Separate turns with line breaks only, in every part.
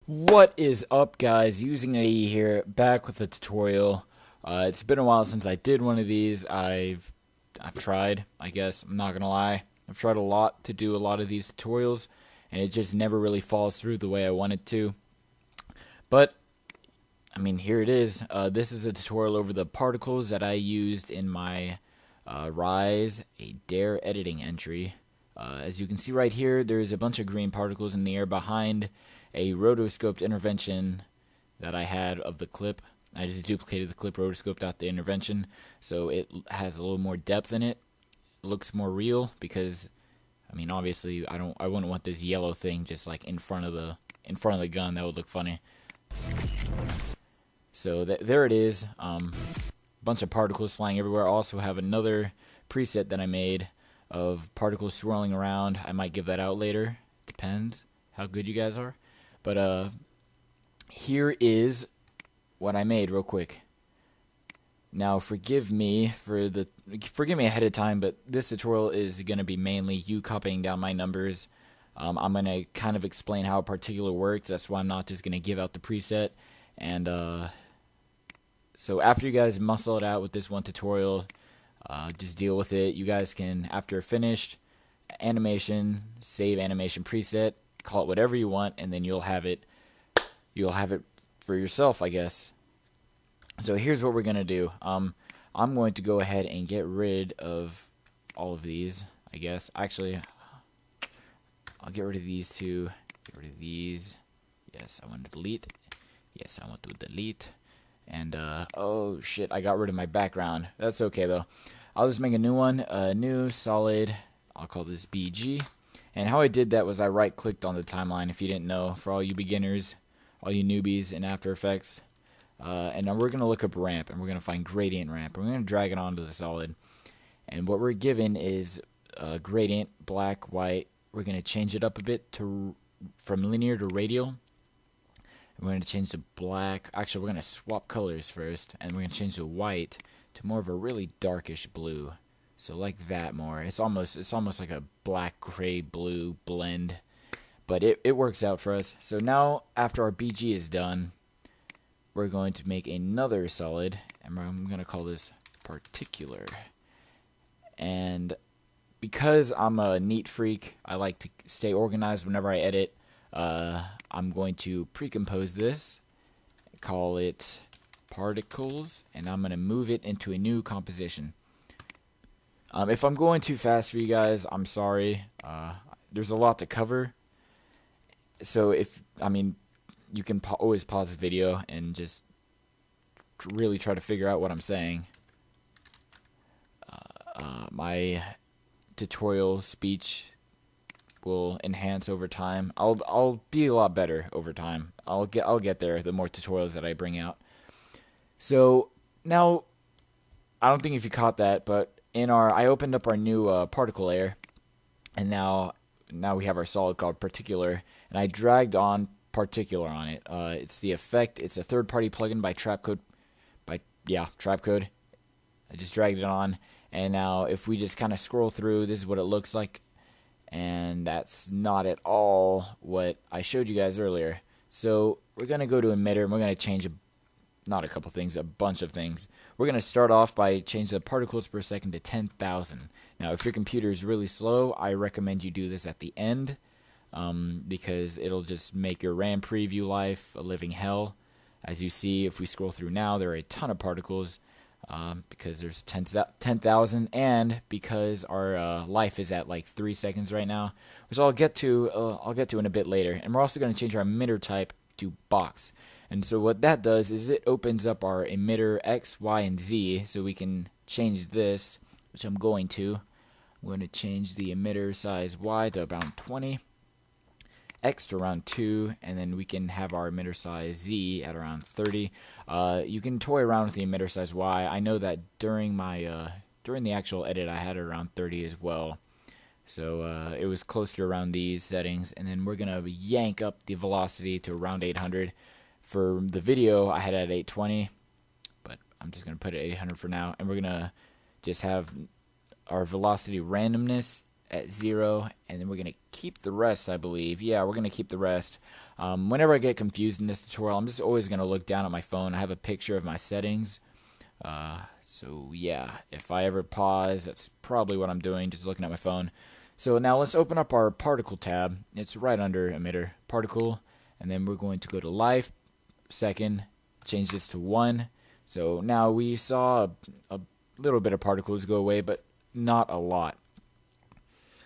What is up, guys? UsingAE here, back with a tutorial. It's been a while since I did one of these. I've tried, I guess. I'm not gonna lie. I've tried a lot to do a lot of these tutorials, and it just never really falls through the way I want it to. But I mean, here it is. This is a tutorial over the particles that I used in my Rise a Dare editing entry. As you can see right here, there's a bunch of green particles in the air behind a rotoscoped intervention that I had of the clip. I just duplicated the clip, rotoscoped out the intervention, so it has a little more depth in it. It looks more real because, I mean, obviously, I wouldn't want this yellow thing just like in front of the gun. That would look funny. So there it is. Bunch of particles flying everywhere. I also have another preset that I made of particles swirling around. I might give that out later. Depends how good you guys are. But here is what I made real quick. Now forgive me ahead of time, but this tutorial is going to be mainly you copying down my numbers. I'm going to kind of explain how a particular works. That's why I'm not just going to give out the preset. And so after you guys muscle it out with this one tutorial, just deal with it. You guys can, after finished animation, save animation preset, call it whatever you want, and then you'll have it for yourself, I guess. So here's what we're gonna do. I'm going to go ahead and get rid of all of these, I guess. Actually, I'll get rid of these two. Get rid of these. Yes, I want to delete. Yes, I want to delete. And oh shit, I got rid of my background. That's okay though. I'll just make a new one, a new solid. I'll call this BG. And how I did that was I right-clicked on the timeline. If you didn't know, for all you beginners, all you newbies in After Effects, and now we're gonna look up ramp, and we're gonna find gradient ramp, and we're gonna drag it onto the solid. And what we're given is gradient, black, white. We're gonna change it up a bit from linear to radial. We're going to change the black. Actually, we're going to swap colors first, and we're going to change the white to more of a really darkish blue. So like that more. It's almost like a black, gray, blue blend, but it works out for us. So now, after our BG is done, we're going to make another solid, and I'm going to call this particular. And because I'm a neat freak, I like to stay organized whenever I edit. I'm going to pre-compose this, call it particles, and I'm going to move it into a new composition. If I'm going too fast for you guys, I'm sorry. There's a lot to cover. So you can always pause the video and just really try to figure out what I'm saying. My tutorial speech will enhance over time. I'll be a lot better over time. I'll get there the more tutorials that I bring out. So now, I don't think if you caught that, but I opened up our new particle layer, and now we have our solid called particular, and I dragged on particular on it. It's the effect. It's a third-party plugin by Trapcode. Trapcode. I just dragged it on, and now if we just kind of scroll through, this is what it looks like. And that's not at all what I showed you guys earlier. So we're going to go to emitter, and we're going to change not a couple things, a bunch of things. We're going to start off by changing the particles per second to 10,000. Now, if your computer is really slow, I recommend you do this at the end, because it'll just make your RAM preview life a living hell. As you see, if we scroll through now, there are a ton of particles. Because there's 10,000, and because our life is at like 3 seconds right now, which I'll get to in a bit later. And we're also going to change our emitter type to box. And so what that does is it opens up our emitter X, Y, and Z, so we can change this, which I'm going to. I'm going to change the emitter size Y to around 20. X to around 2, and then we can have our emitter size Z at around 30. You can toy around with the emitter size Y. I know that during the actual edit I had it around 30 as well. So it was close to around these settings, and then we're going to yank up the velocity to around 800. For the video, I had it at 820, but I'm just going to put it at 800 for now, and we're going to just have our velocity randomness at 0, and then we're going to keep the rest, I believe. Yeah, we're going to keep the rest. Whenever I get confused in this tutorial, I'm just always going to look down at my phone. I have a picture of my settings. So yeah, if I ever pause, that's probably what I'm doing, just looking at my phone. So now let's open up our particle tab. It's right under emitter, particle, and then we're going to go to life, second, change this to 1. So now we saw a little bit of particles go away, but not a lot.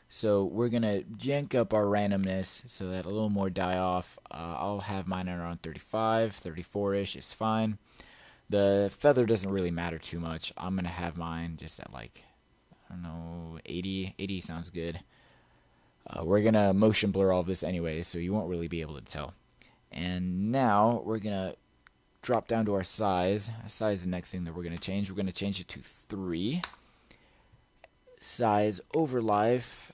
So we're going to yank up our randomness so that a little more die off. I'll have mine around 35, 34-ish is fine. The feather doesn't really matter too much. I'm going to have mine just at like, I don't know, 80. 80 sounds good. We're going to motion blur all of this anyway, so you won't really be able to tell. And now we're going to drop down to our size. Size is the next thing that we're going to change. We're going to change it to 3. Size over life.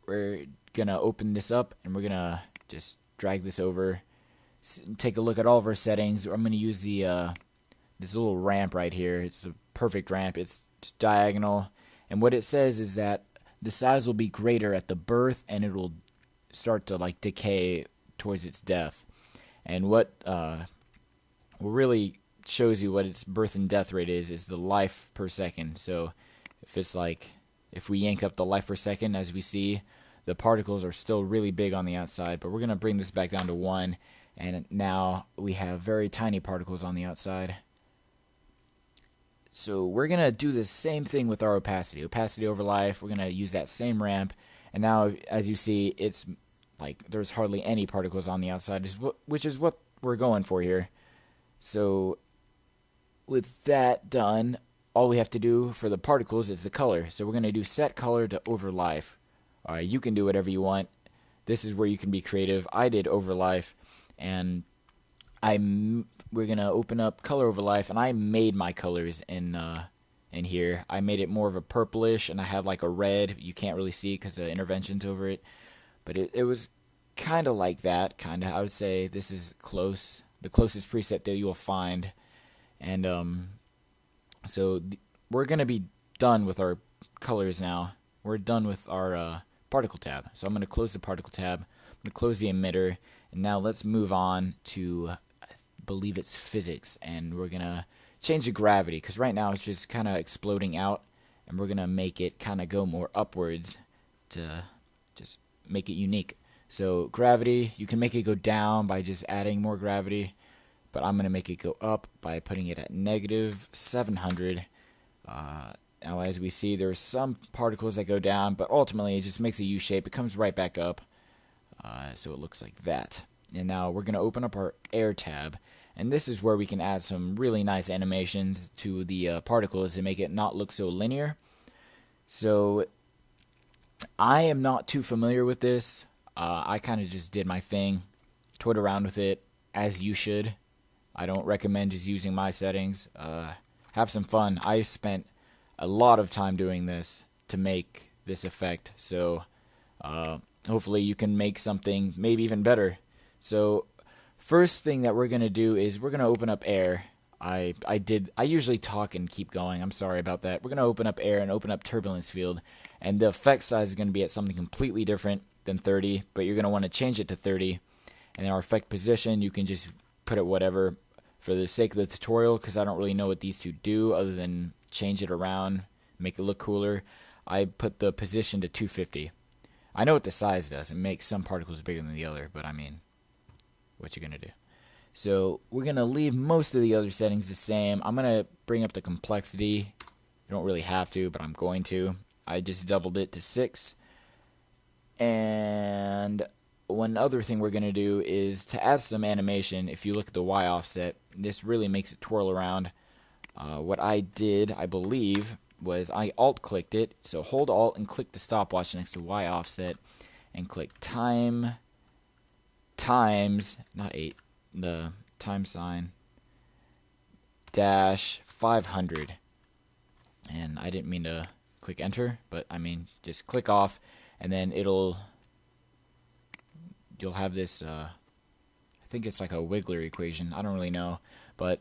We're going to open this up, and we're going to just drag this over. Take a look at all of our settings. I'm going to use the this little ramp right here. It's a perfect ramp. It's diagonal. And what it says is that the size will be greater at the birth, and it will start to like decay towards its death. And what really shows you what its birth and death rate is the life per second. So if it's like, if we yank up the life per second, as we see, the particles are still really big on the outside, but we're going to bring this back down to 1, and now we have very tiny particles on the outside. So we're going to do the same thing with our opacity. Opacity over life, we're going to use that same ramp, and now as you see, it's like there's hardly any particles on the outside, which is what we're going for here. So with that done, all we have to do for the particles is the color. So we're going to do set color to over life. You can do whatever you want. This is where you can be creative. I did over life, and we're going to open up color over life, and I made my colors in here. I made it more of a purplish, and I had like a red. You can't really see because the intervention's over it, but it was kind of like that. Kind of, I would say this is close, the closest preset that you'll find. And so we're going to be done with our colors now. We're done with our particle tab. So I'm going to close the particle tab. I'm going to close the emitter. And now let's move on to, I believe it's physics. And we're going to change the gravity, because right now it's just kind of exploding out. And we're going to make it kind of go more upwards to just make it unique. So gravity, you can make it go down by just adding more gravity. But I'm going to make it go up by putting it at negative 700. Now, as we see, there are some particles that go down, but ultimately it just makes a U shape. It comes right back up, so it looks like that. And now we're going to open up our air tab, and this is where we can add some really nice animations to the particles to make it not look so linear. So I am not too familiar with this. I kind of just did my thing, toyed around with it, as you should. I don't recommend just using my settings. Have some fun. I spent a lot of time doing this to make this effect, so hopefully you can make something maybe even better. So first thing that we're going to do is we're going to open up air. I usually talk and keep going. I'm sorry about that. We're going to open up air and open up turbulence field, and the effect size is going to be at something completely different than 30, but you're going to want to change it to 30. And our effect position, you can just put it whatever for the sake of the tutorial, because I don't really know what these two do other than change it around, make it look cooler. I put the position to 250. I know what the size does. It makes some particles bigger than the other, but I mean, what you gonna do? So we're gonna leave most of the other settings the same. I'm gonna bring up the complexity. You don't really have to, but I'm going to. I just doubled it to 6. And one other thing we're going to do is to add some animation. If you look at the Y offset, this really makes it twirl around. What I did, I believe, was I alt-clicked it. So hold alt and click the stopwatch next to Y offset and click time times, not 8, the time sign, dash 500. And I didn't mean to click enter, but I mean just click off, and then you'll have this, I think it's like a Wiggler equation, I don't really know, but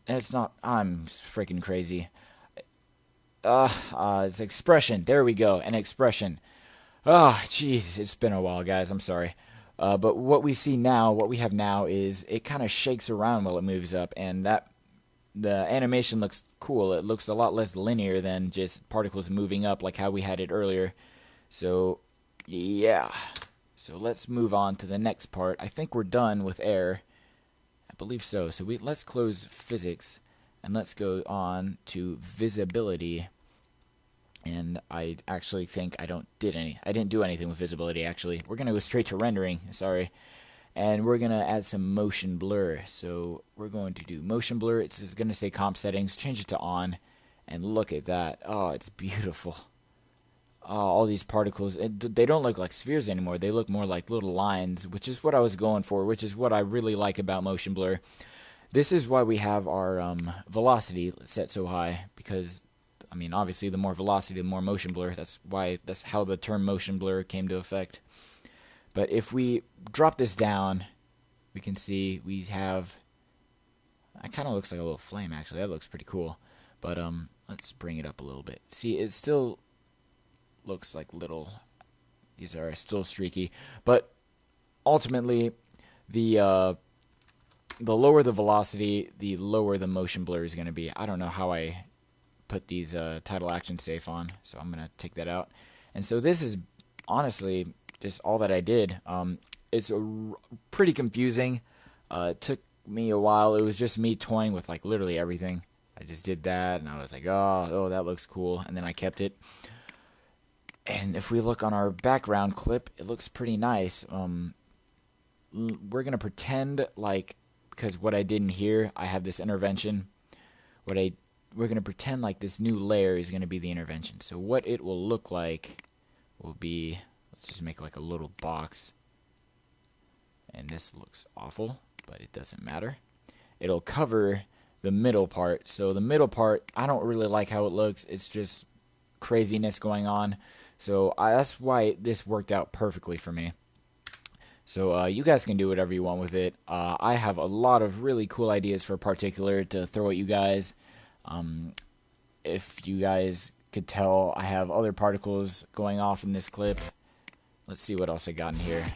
it's not, I'm freaking crazy. It's expression. There we go, an expression. Ah, jeez, it's been a while, guys. I'm sorry. But what we see now, what we have now, is it kind of shakes around while it moves up, and the animation looks cool. It looks a lot less linear than just particles moving up like how we had it earlier. So, yeah. So let's move on to the next part. I think we're done with air. I believe so. So let's close physics, and let's go on to visibility. And I actually think I didn't do anything with visibility, actually. We're going to go straight to rendering, sorry. And we're going to add some motion blur. So we're going to do motion blur. It's going to say comp settings. Change it to on. And look at that. Oh, it's beautiful. Oh, all these particles. They don't look like spheres anymore. They look more like little lines, which is what I was going for, which is what I really like about motion blur. This is why we have our velocity set so high, because I mean, obviously, the more velocity, the more motion blur. That's how the term motion blur came to effect. But if we drop this down, we can see we have. It kind of looks like a little flame, actually. That looks pretty cool. But let's bring it up a little bit. See, it still looks like little. These are still streaky, but ultimately, the lower the velocity, the lower the motion blur is going to be. I don't know how I put these title action safe on, so I'm gonna take that out. And so this is honestly just all that I did. It's pretty confusing. It took me a while. It was just me toying with like literally everything. I just did that, and I was like, oh, that looks cool, and then I kept it. And if we look on our background clip, it looks pretty nice. We're gonna pretend like, because what I did in here, I have this intervention. We're going to pretend like this new layer is going to be the intervention. So what it will look like will be, let's just make like a little box. And this looks awful, but it doesn't matter. It'll cover the middle part. So the middle part, I don't really like how it looks. It's just craziness going on. So that's why this worked out perfectly for me. So you guys can do whatever you want with it. I have a lot of really cool ideas for particular to throw at you guys. If you guys could tell, I have other particles going off in this clip. Let's see what else I got in here.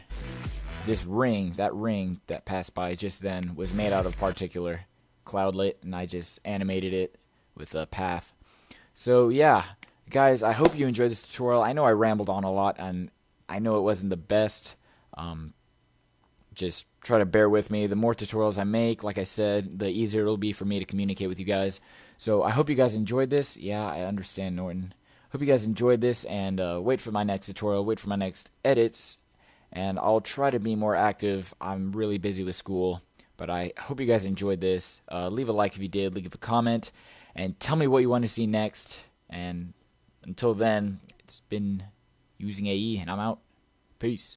This ring, that passed by just then, was made out of particular cloudlet, and I just animated it with a path. So yeah, guys, I hope you enjoyed this tutorial. I know I rambled on a lot, and I know it wasn't the best. Just try to bear with me. The more tutorials I make, like I said, the easier it'll be for me to communicate with you guys. So I hope you guys enjoyed this. Yeah, I understand, Norton. Hope you guys enjoyed this, and wait for my next tutorial, wait for my next edits, and I'll try to be more active. I'm really busy with school, but I hope you guys enjoyed this. Leave a like if you did, leave a comment, and tell me what you want to see next. And until then, it's been UsingAE, and I'm out. Peace.